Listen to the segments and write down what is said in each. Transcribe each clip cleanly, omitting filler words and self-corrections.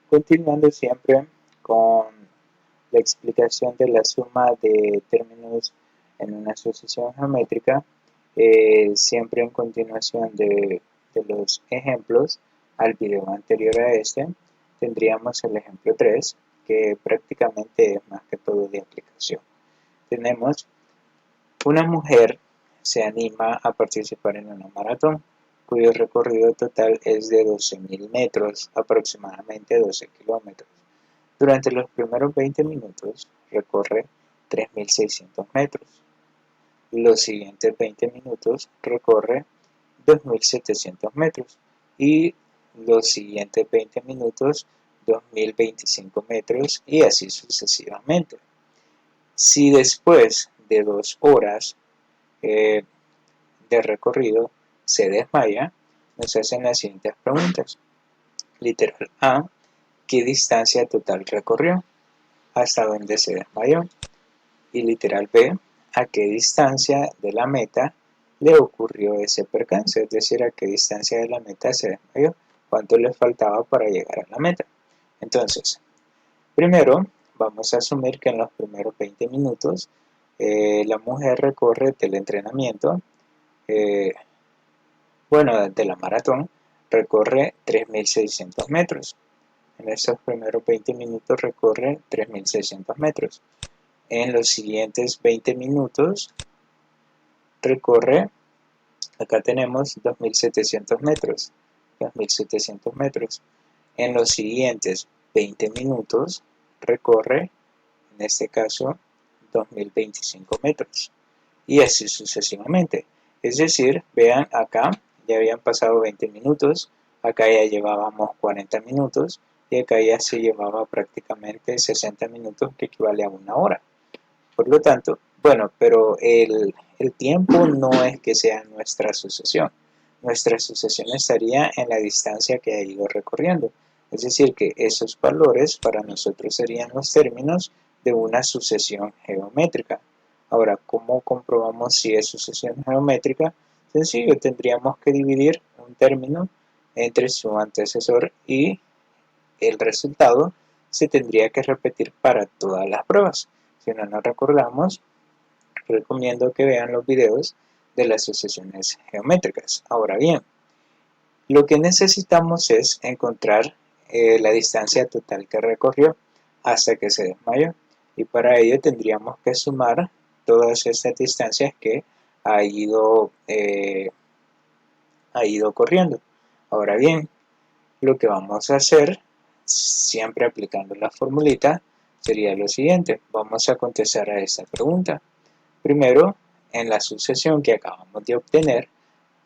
Continuando siempre con la explicación de la suma de términos en una sucesión geométrica, siempre en continuación de los ejemplos al video anterior a este, tendríamos el ejemplo 3, que prácticamente es más que todo de aplicación. Tenemos una mujer se anima a participar en una maratón, cuyo recorrido total es de 12.000 metros, aproximadamente 12 kilómetros. Durante los primeros 20 minutos recorre 3.600 metros. Los siguientes 20 minutos recorre 2.700 metros. Y los siguientes 20 minutos 2.025 metros y así sucesivamente. Si después de 2 horas de recorrido se desmaya, nos hacen las siguientes preguntas. Literal A, ¿qué distancia total recorrió? ¿Hasta dónde se desmayó? Y literal B, ¿a qué distancia de la meta le ocurrió ese percance? Es decir, ¿a qué distancia de la meta se desmayó? ¿Cuánto le faltaba para llegar a la meta? Entonces, primero vamos a asumir que en los primeros 20 minutos la mujer recorre del entrenamiento, de la maratón, recorre 3.600 metros. En esos primeros 20 minutos recorre 3.600 metros. En los siguientes 20 minutos recorre, acá tenemos 2.700 metros. 2.700 metros. En los siguientes 20 minutos recorre, en este caso, 2.025 metros. Y así sucesivamente. Es decir, vean acá, ya habían pasado 20 minutos, acá ya llevábamos 40 minutos y acá ya se llevaba prácticamente 60 minutos, que equivale a una hora. Por lo tanto, pero el tiempo no es que sea nuestra sucesión. Nuestra sucesión estaría en la distancia que ha ido recorriendo. Es decir, que esos valores para nosotros serían los términos de una sucesión geométrica. Ahora, ¿cómo comprobamos si es sucesión geométrica? Sencillo, tendríamos que dividir un término entre su antecesor y el resultado se tendría que repetir para todas las pruebas. Si no nos recordamos, recomiendo que vean los videos de las sucesiones geométricas. Ahora bien, lo que necesitamos es encontrar la distancia total que recorrió hasta que se desmayó. Y para ello tendríamos que sumar todas estas distancias que ha ido corriendo. Ahora bien, lo que vamos a hacer, siempre aplicando la formulita, sería lo siguiente. Vamos a contestar a esta pregunta. Primero, en la sucesión que acabamos de obtener,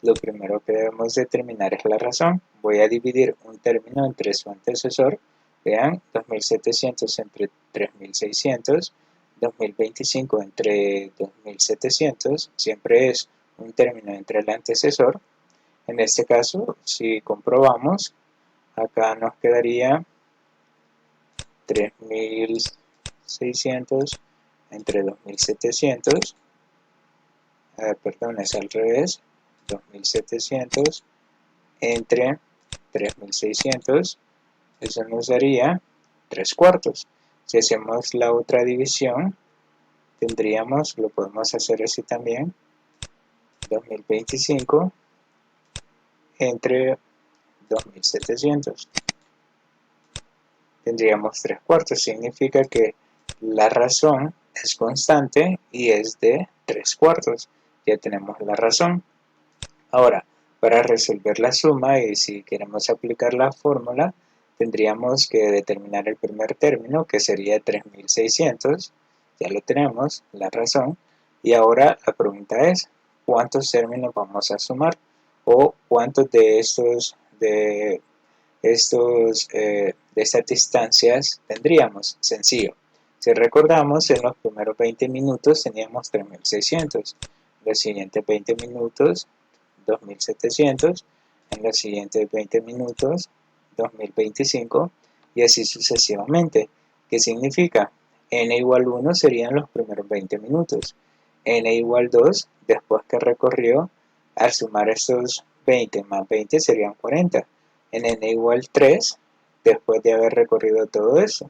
lo primero que debemos determinar es la razón. Voy a dividir un término entre su antecesor. Vean, 2.700 entre 3.600, 2.025 entre 2.700, siempre es un término entre el antecesor. En este caso, si comprobamos, acá nos quedaría 3.600 entre 2.700, perdón, es al revés, 2.700 entre 3.600, eso nos daría 3 cuartos. Si hacemos la otra división, tendríamos, lo podemos hacer así también, 2.025 entre 2.700. Tendríamos 3 cuartos, significa que la razón es constante y es de 3 cuartos. Ya tenemos la razón. Ahora, para resolver la suma y si queremos aplicar la fórmula, tendríamos que determinar el primer término, que sería 3.600. Ya lo tenemos, la razón. Y ahora la pregunta es, ¿cuántos términos vamos a sumar? O cuántos de estas distancias tendríamos. Sencillo. Si recordamos, en los primeros 20 minutos teníamos 3.600. En los siguientes 20 minutos, 2.700. En los siguientes 20 minutos, 2.025. Y así sucesivamente. ¿Qué significa? N igual 1 serían los primeros 20 minutos. N igual 2, después que recorrió, al sumar estos 20 más 20 serían 40. En n igual 3, después de haber recorrido todo eso.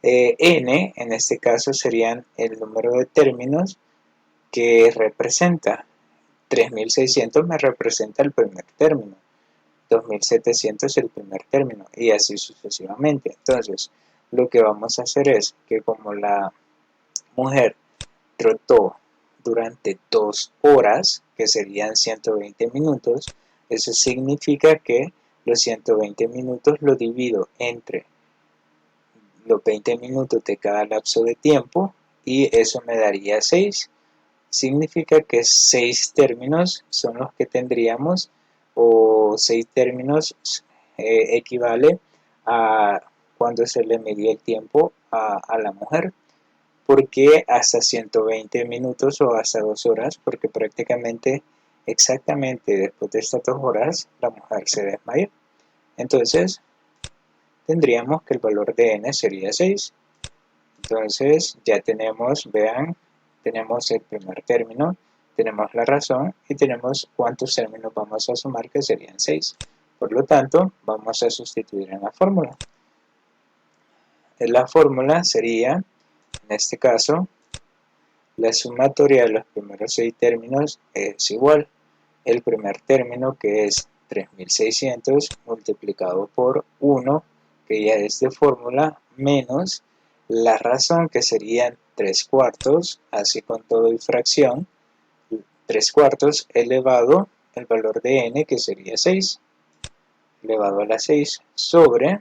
N en este caso serían el número de términos que representa. 3600 me representa el primer término, 2700 el primer término y así sucesivamente. Entonces lo que vamos a hacer es que como la mujer trotó durante 2 horas, que serían 120 minutos, eso significa que los 120 minutos lo divido entre los 20 minutos de cada lapso de tiempo y eso me daría 6. Significa que 6 términos son los que tendríamos, o 6 términos equivale a cuando se le midió el tiempo a la mujer. ¿Por qué hasta 120 minutos o hasta 2 horas? Porque prácticamente exactamente después de estas 2 horas la mujer se desmayó. Entonces tendríamos que el valor de n sería 6. Entonces ya tenemos, vean, tenemos el primer término, tenemos la razón y tenemos cuántos términos vamos a sumar, que serían 6. Por lo tanto, vamos a sustituir en la fórmula. La fórmula sería, en este caso, la sumatoria de los primeros 6 términos es igual. El primer término, que es 3600 multiplicado por 1, que ya es de fórmula, menos la razón, que serían 3 cuartos, así con todo y fracción, 3 cuartos elevado el valor de n, que sería 6, elevado a la 6, sobre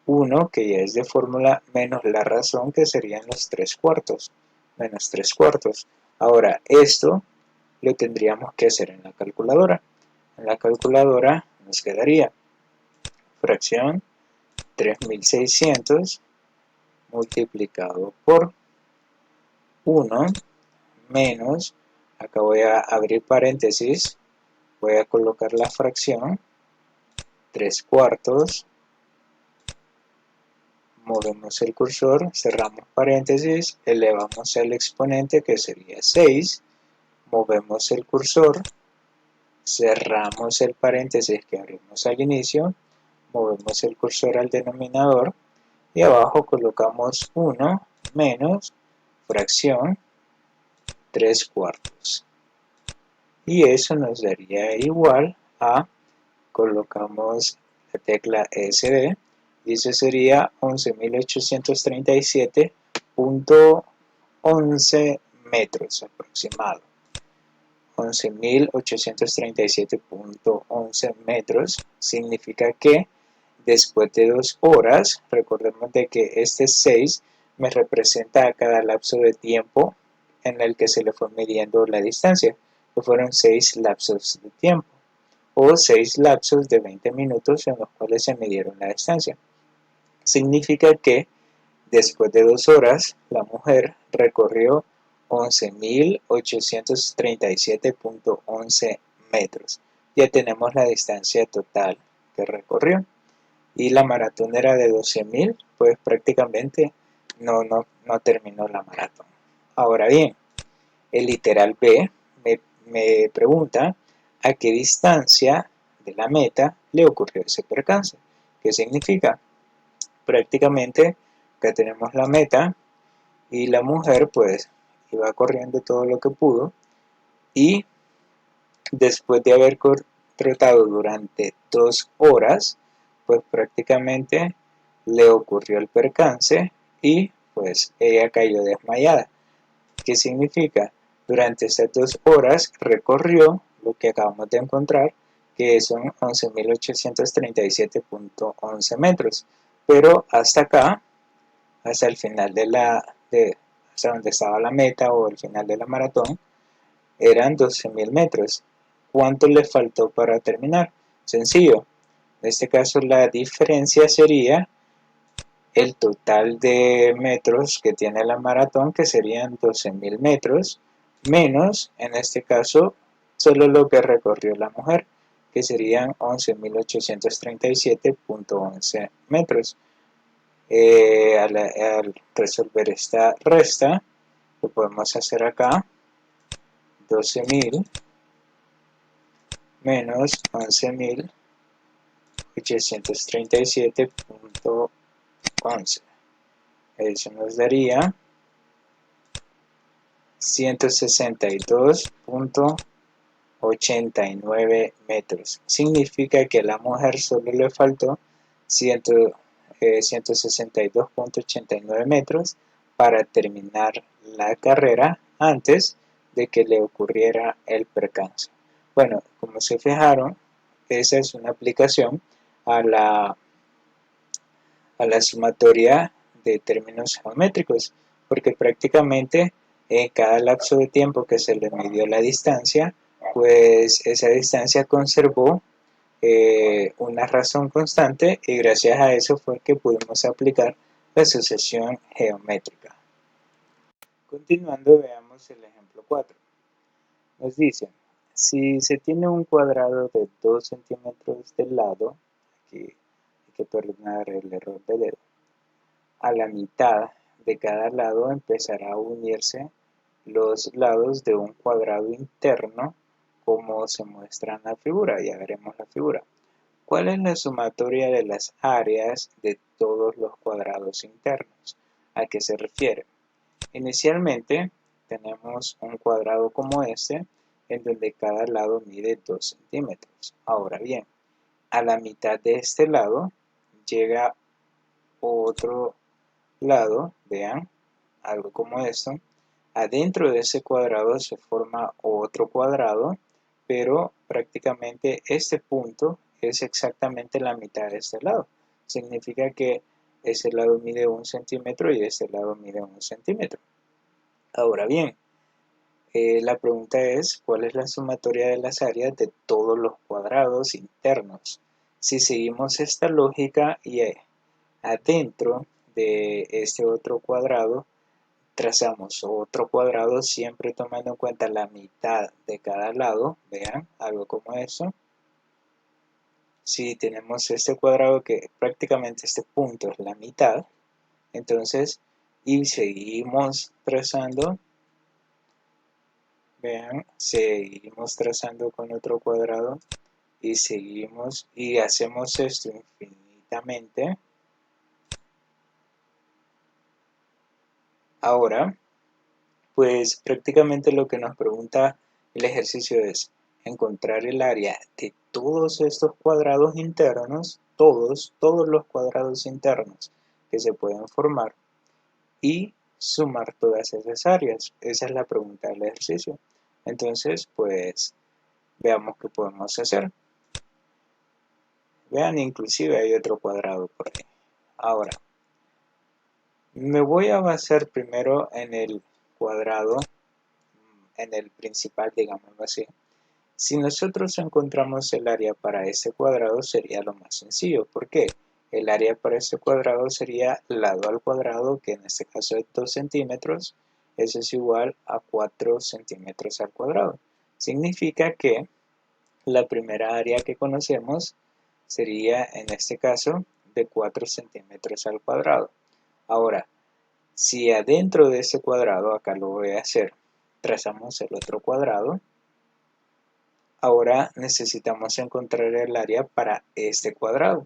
1, que ya es de fórmula, menos la razón, que serían los 3 cuartos, menos 3 cuartos. Ahora, esto lo tendríamos que hacer en la calculadora. En la calculadora nos quedaría fracción 3600 multiplicado por 1 menos, acá voy a abrir paréntesis, voy a colocar la fracción 3 cuartos, movemos el cursor, cerramos paréntesis, elevamos el exponente, que sería 6, movemos el cursor, cerramos el paréntesis que abrimos al inicio, movemos el cursor al denominador y abajo colocamos 1 menos fracción 3 cuartos. Y eso nos daría igual a, colocamos la tecla SD, y eso sería 11.837.11 metros aproximado. 11.837.11 metros significa que después de 2 horas, recordemos de que este 6 me representa a cada lapso de tiempo en el que se le fue midiendo la distancia, que fueron 6 lapsos de tiempo, o 6 lapsos de 20 minutos en los cuales se midieron la distancia. Significa que después de 2 horas, la mujer recorrió 11.837.11 metros. Ya tenemos la distancia total que recorrió. Y la maratón era de 12.000, pues prácticamente no terminó la maratón. Ahora bien, el literal B me pregunta a qué distancia de la meta le ocurrió ese percance. ¿Qué significa? Prácticamente acá tenemos la meta y la mujer pues iba corriendo todo lo que pudo y después de haber trotado durante 2 horas, pues prácticamente le ocurrió el percance y pues ella cayó desmayada. ¿Qué significa? Durante estas 2 horas recorrió lo que acabamos de encontrar, que son 11.837.11 metros, pero hasta acá, hasta el final hasta donde estaba la meta o el final de la maratón, eran 12.000 metros. ¿Cuánto le faltó para terminar? Sencillo. En este caso la diferencia sería el total de metros que tiene la maratón, que serían 12.000 metros, menos, en este caso, solo lo que recorrió la mujer, que serían 11.837.11 metros. Al resolver esta resta, lo podemos hacer acá, 12.000 menos 837.11. Eso nos daría 162.89 metros. Significa que a la mujer solo le faltó 162.89 metros para terminar la carrera antes de que le ocurriera el percance. Bueno, como se fijaron, esa es una aplicación a la sumatoria de términos geométricos, porque prácticamente en cada lapso de tiempo que se le midió la distancia, pues esa distancia conservó una razón constante y gracias a eso fue que pudimos aplicar la sucesión geométrica. Continuando, veamos el ejemplo 4. Nos dice, si se tiene un cuadrado de 2 centímetros de lado, aquí hay que perdonar el error de dedo, a la mitad de cada lado empezará a unirse los lados de un cuadrado interno como se muestra en la figura. Ya veremos la figura. ¿Cuál es la sumatoria de las áreas de todos los cuadrados internos? ¿A qué se refiere? Inicialmente tenemos un cuadrado como este, en donde cada lado mide 2 centímetros. Ahora bien, a la mitad de este lado llega otro lado, vean, algo como esto. Adentro de ese cuadrado se forma otro cuadrado, pero prácticamente este punto es exactamente la mitad de este lado. Significa que ese lado mide 1 centímetro y este lado mide 1 centímetro. Ahora bien, la pregunta es, ¿cuál es la sumatoria de las áreas de todos los cuadrados internos? Si seguimos esta lógica y adentro de este otro cuadrado, trazamos otro cuadrado siempre tomando en cuenta la mitad de cada lado, vean, algo como eso. Si tenemos este cuadrado que prácticamente este punto es la mitad, entonces, y seguimos trazando, vean, seguimos trazando con otro cuadrado y seguimos y hacemos esto infinitamente. Ahora, pues prácticamente lo que nos pregunta el ejercicio es encontrar el área de todos estos cuadrados internos, todos los cuadrados internos que se pueden formar y sumar todas esas áreas. Esa es la pregunta del ejercicio. Entonces, pues veamos qué podemos hacer. Vean, inclusive hay otro cuadrado por ahí. Ahora, me voy a basar primero en el cuadrado, en el principal, digámoslo así. Si nosotros encontramos el área para este cuadrado sería lo más sencillo. ¿Por qué? El área para este cuadrado sería lado al cuadrado, que en este caso es 2 centímetros. Eso es igual a 4 centímetros al cuadrado. Significa que la primera área que conocemos sería en este caso de 4 centímetros al cuadrado. Ahora, si adentro de ese cuadrado, acá lo voy a hacer, trazamos el otro cuadrado. Ahora necesitamos encontrar el área para este cuadrado,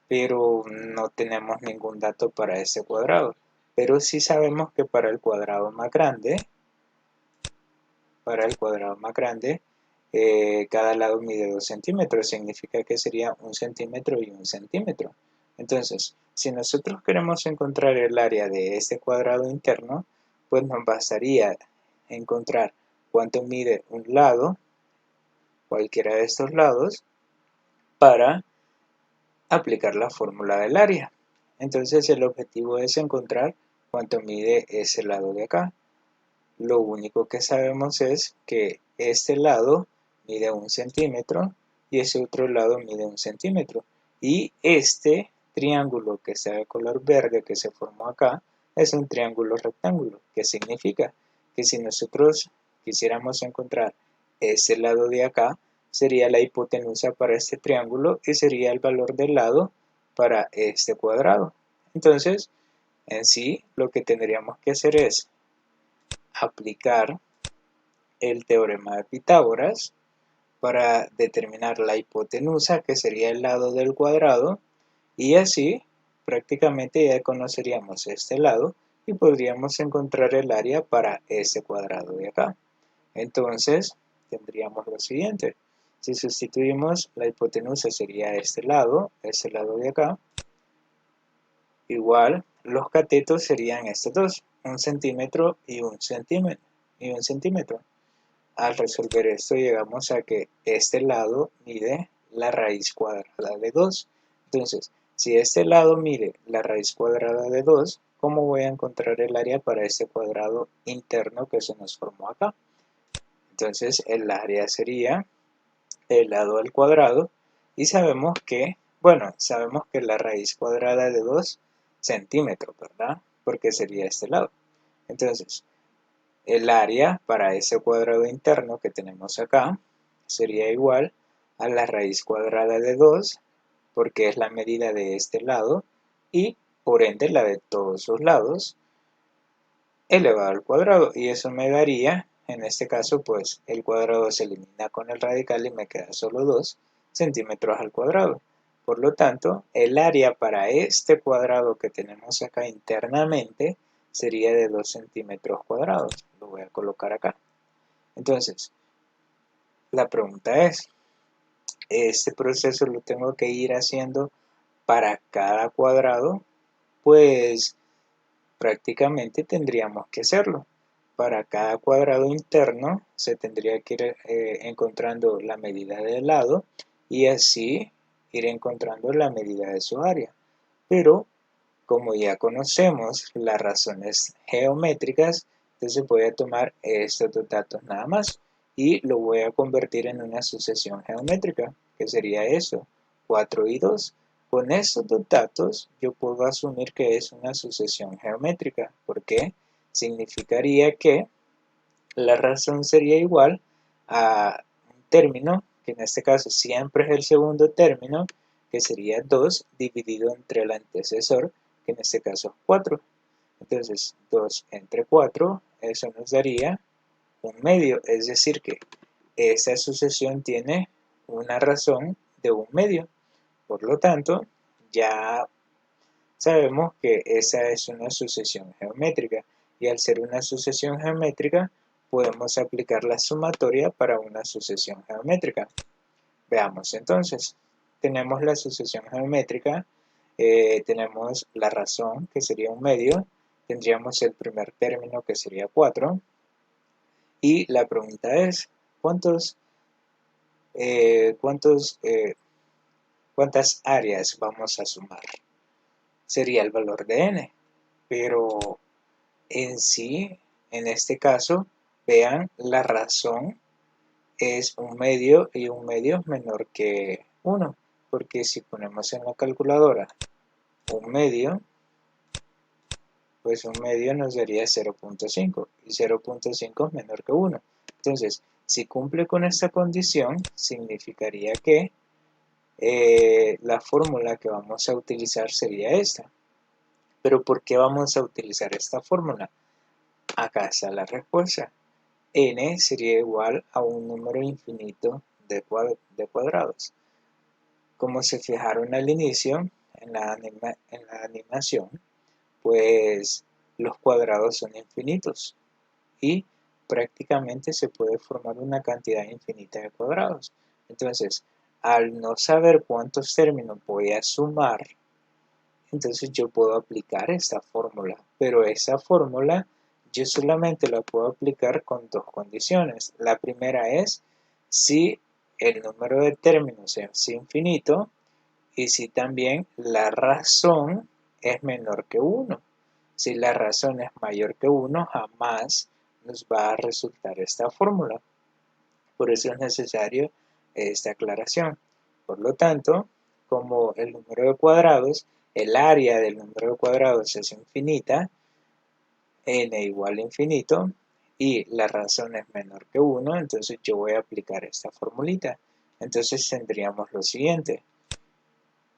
pero no tenemos ningún dato para este cuadrado. Pero sí sabemos que para el cuadrado más grande, cada lado mide 2 centímetros, significa que sería 1 centímetro y 1 centímetro. Entonces, si nosotros queremos encontrar el área de este cuadrado interno, pues nos bastaría encontrar cuánto mide un lado, cualquiera de estos lados, para aplicar la fórmula del área. Entonces el objetivo es encontrar cuánto mide ese lado de acá. Lo único que sabemos es que este lado mide 1 centímetro y ese otro lado mide 1 centímetro. Y este triángulo que está de color verde que se formó acá es un triángulo rectángulo, que significa que si nosotros quisiéramos encontrar este lado de acá, sería la hipotenusa para este triángulo y sería el valor del lado para este cuadrado. Entonces, en sí, lo que tendríamos que hacer es aplicar el teorema de Pitágoras para determinar la hipotenusa, que sería el lado del cuadrado, y así prácticamente ya conoceríamos este lado y podríamos encontrar el área para este cuadrado de acá. Entonces tendríamos lo siguiente: si sustituimos, la hipotenusa sería este lado de acá, igual los catetos serían estos dos, 1 centímetro y 1 centímetro y 1 centímetro. Al resolver esto llegamos a que este lado mide la raíz cuadrada de 2. Entonces, si este lado mide la raíz cuadrada de 2, ¿cómo voy a encontrar el área para este cuadrado interno que se nos formó acá? Entonces, el área sería el lado al cuadrado, y sabemos que, bueno, sabemos que la raíz cuadrada de 2 centímetros, ¿verdad? Porque sería este lado. Entonces, el área para ese cuadrado interno que tenemos acá sería igual a la raíz cuadrada de 2, porque es la medida de este lado, y por ende la de todos sus lados, elevado al cuadrado. Y eso me daría, en este caso, pues el cuadrado se elimina con el radical y me queda solo 2 centímetros al cuadrado. Por lo tanto, el área para este cuadrado que tenemos acá internamente sería de 2 centímetros cuadrados. Lo voy a colocar acá. Entonces, la pregunta es, ¿este proceso lo tengo que ir haciendo para cada cuadrado? Pues prácticamente tendríamos que hacerlo. Para cada cuadrado interno se tendría que ir encontrando la medida del lado y así ir encontrando la medida de su área. Pero como ya conocemos las razones geométricas, entonces voy a tomar estos dos datos nada más y lo voy a convertir en una sucesión geométrica, que sería eso, 4 y 2. Con estos dos datos yo puedo asumir que es una sucesión geométrica, porque significaría que la razón sería igual a un término, que en este caso siempre es el segundo término, que sería 2 dividido entre el antecesor, que en este caso es 4. Entonces 2 entre 4, eso nos daría un medio, es decir que esta sucesión tiene una razón de un medio. Por lo tanto, ya sabemos que esa es una sucesión geométrica, y al ser una sucesión geométrica podemos aplicar la sumatoria para una sucesión geométrica. Veamos entonces, tenemos la sucesión geométrica, tenemos la razón que sería un medio, tendríamos el primer término que sería 4, y la pregunta es, ¿cuántas áreas vamos a sumar? Sería el valor de n, pero en sí, en este caso, vean, la razón es un medio y un medio es menor que 1, porque si ponemos en la calculadora un medio, pues un medio nos daría 0.5 y 0.5 es menor que 1. Entonces, si cumple con esta condición, significaría que la fórmula que vamos a utilizar sería esta. Pero ¿por qué vamos a utilizar esta fórmula? Acá está la respuesta. N sería igual a un número infinito de cuadrados. Como se fijaron al inicio, en la animación, pues los cuadrados son infinitos y prácticamente se puede formar una cantidad infinita de cuadrados. Entonces, al no saber cuántos términos voy a sumar, entonces yo puedo aplicar esta fórmula, pero esa fórmula yo solamente la puedo aplicar con dos condiciones. La primera es si el número de términos es infinito y si también la razón es menor que 1. Si la razón es mayor que 1, jamás nos va a resultar esta fórmula. Por eso es necesario esta aclaración. Por lo tanto, como el número de cuadrados, el área del número de cuadrados es infinita, n igual a infinito, y la razón es menor que 1, entonces yo voy a aplicar esta formulita. Entonces tendríamos lo siguiente: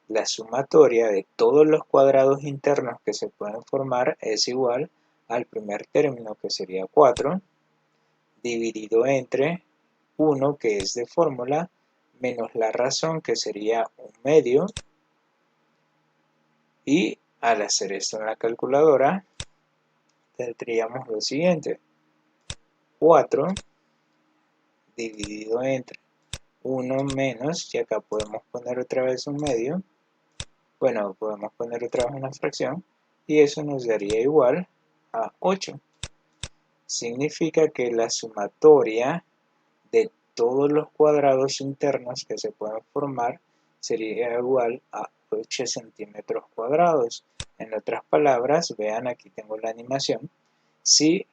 la sumatoria de todos los cuadrados internos que se pueden formar es igual al primer término, que sería 4, dividido entre 1, que es de fórmula, menos la razón, que sería 1/2, y al hacer esto en la calculadora, tendríamos lo siguiente: 4 dividido entre 1 menos, y acá podemos poner otra vez 1/2, bueno, podemos poner otra vez una fracción, y eso nos daría igual a 8. Significa que la sumatoria de todos los cuadrados internos que se pueden formar sería igual a 8 centímetros cuadrados. En otras palabras, vean, aquí tengo la animación. Si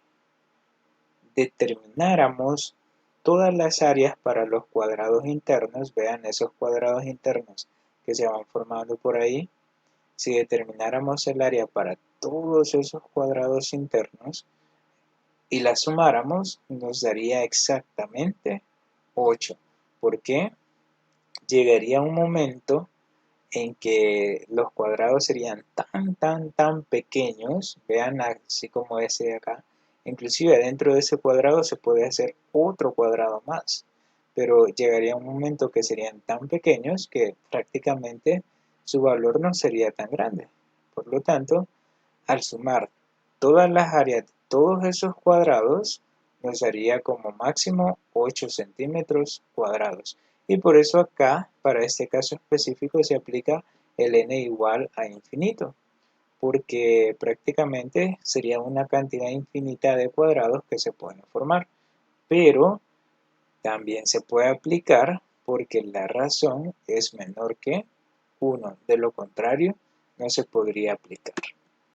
determináramos todas las áreas para los cuadrados internos, vean esos cuadrados internos que se van formando por ahí, si determináramos el área para todos esos cuadrados internos y la sumáramos, nos daría exactamente 8. ¿Por qué? Llegaría un momento en que los cuadrados serían tan pequeños, vean así como ese de acá, inclusive dentro de ese cuadrado se puede hacer otro cuadrado más, pero llegaría un momento que serían tan pequeños que prácticamente su valor no sería tan grande. Por lo tanto, al sumar todas las áreas de todos esos cuadrados, nos daría como máximo 8 centímetros cuadrados. Y por eso acá, para este caso específico, se aplica el n igual a infinito, porque prácticamente sería una cantidad infinita de cuadrados que se pueden formar. Pero también se puede aplicar porque la razón es menor que 1. De lo contrario, no se podría aplicar.